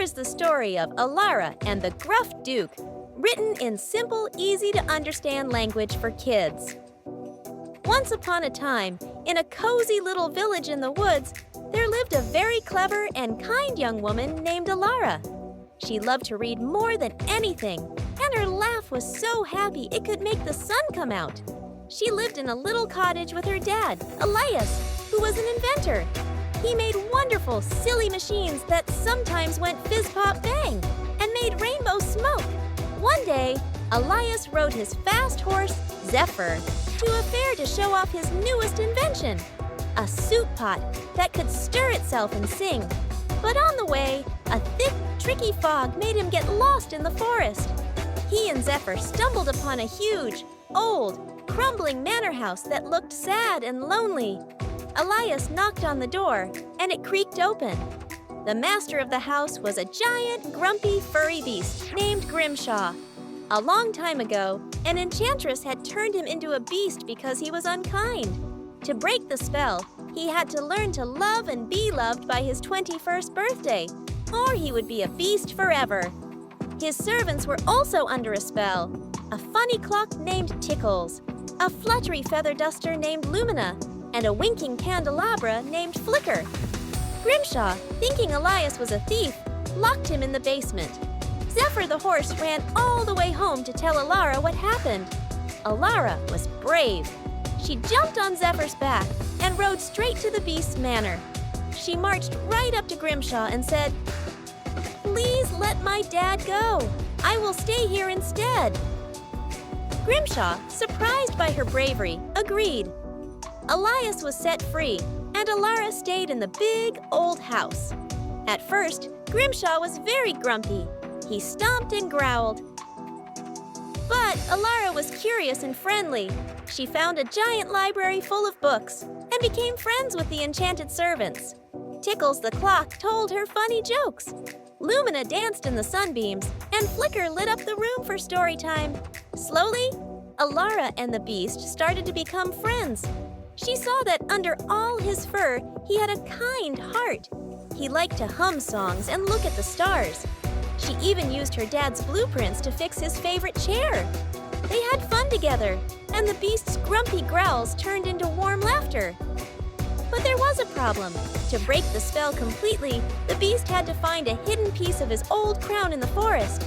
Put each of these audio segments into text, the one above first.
Here's the story of Alara and the Gruff Duke, written in simple, easy-to-understand language for kids. Once upon a time, in a cozy little village in the woods, there lived a very clever and kind young woman named Alara. She loved to read more than anything, and her laugh was so happy it could make the sun come out. She lived in a little cottage with her dad, Elias, who was an inventor. He made wonderful, silly machines that sometimes went fizz-pop-bang and made rainbow smoke. One day, Elias rode his fast horse, Zephyr, to a fair to show off his newest invention, a soup pot that could stir itself and sing. But on the way, a thick, tricky fog made him get lost in the forest. He and Zephyr stumbled upon a huge, old, crumbling manor house that looked sad and lonely. Elias knocked on the door, and it creaked open. The master of the house was a giant, grumpy, furry beast named Grimshaw. A long time ago, an enchantress had turned him into a beast because he was unkind. To break the spell, he had to learn to love and be loved by his 21st birthday, or he would be a beast forever. His servants were also under a spell. A funny clock named Tickles, a fluttery feather duster named Lumina, and a winking candelabra named Flicker. Grimshaw, thinking Elias was a thief, locked him in the basement. Zephyr the horse ran all the way home to tell Alara what happened. Alara was brave. She jumped on Zephyr's back and rode straight to the beast's manor. She marched right up to Grimshaw and said, "Please let my dad go. I will stay here instead." Grimshaw, surprised by her bravery, agreed. Elias was set free, and Alara stayed in the big, old house. At first, Grimshaw was very grumpy. He stomped and growled. But Alara was curious and friendly. She found a giant library full of books and became friends with the enchanted servants. Tickles the clock told her funny jokes. Lumina danced in the sunbeams, and Flicker lit up the room for story time. Slowly, Alara and the beast started to become friends. She saw that under all his fur, he had a kind heart. He liked to hum songs and look at the stars. She even used her dad's blueprints to fix his favorite chair. They had fun together, and the beast's grumpy growls turned into warm laughter. But there was a problem. To break the spell completely, the beast had to find a hidden piece of his old crown in the forest.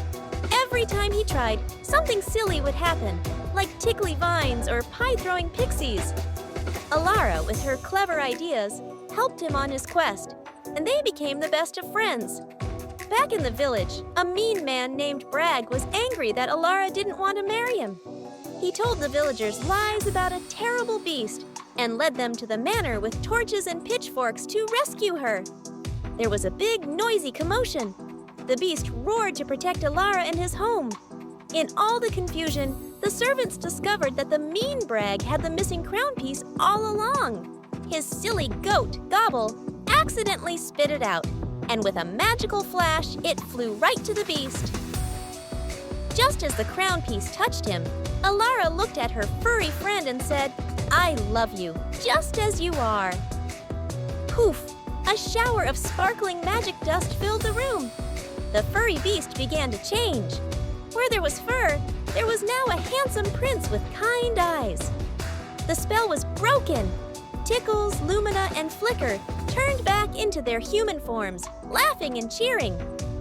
Every time he tried, something silly would happen, like tickly vines or pie-throwing pixies. Alara, with her clever ideas, helped him on his quest, and they became the best of friends. Back in the village, a mean man named Bragg was angry that Alara didn't want to marry him. He told the villagers lies about a terrible beast and led them to the manor with torches and pitchforks to rescue her. There was a big, noisy commotion. The beast roared to protect Alara and his home. In all the confusion, the servants discovered that the mean Bragg had the missing crown piece all along. His silly goat, Gobble, accidentally spit it out, and with a magical flash, it flew right to the beast. Just as the crown piece touched him, Alara looked at her furry friend and said, "I love you, just as you are." Poof! A shower of sparkling magic dust filled the room. The furry beast began to change. Where there was fur, there was now a handsome prince with kind eyes. The spell was broken. Tickles, Lumina, and Flicker turned back into their human forms, laughing and cheering.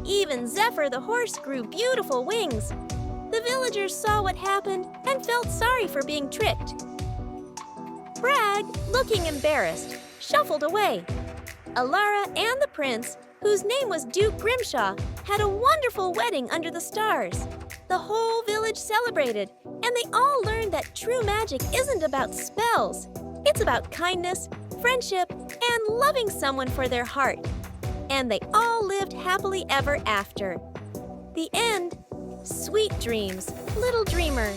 Even Zephyr the horse grew beautiful wings. The villagers saw what happened and felt sorry for being tricked. Bragg, looking embarrassed, shuffled away. Alara and the prince, whose name was Duke Grimshaw, had a wonderful wedding under the stars. The whole village celebrated, and they all learned that true magic isn't about spells. It's about kindness, friendship, and loving someone for their heart. And they all lived happily ever after. The end. Sweet dreams, little dreamer.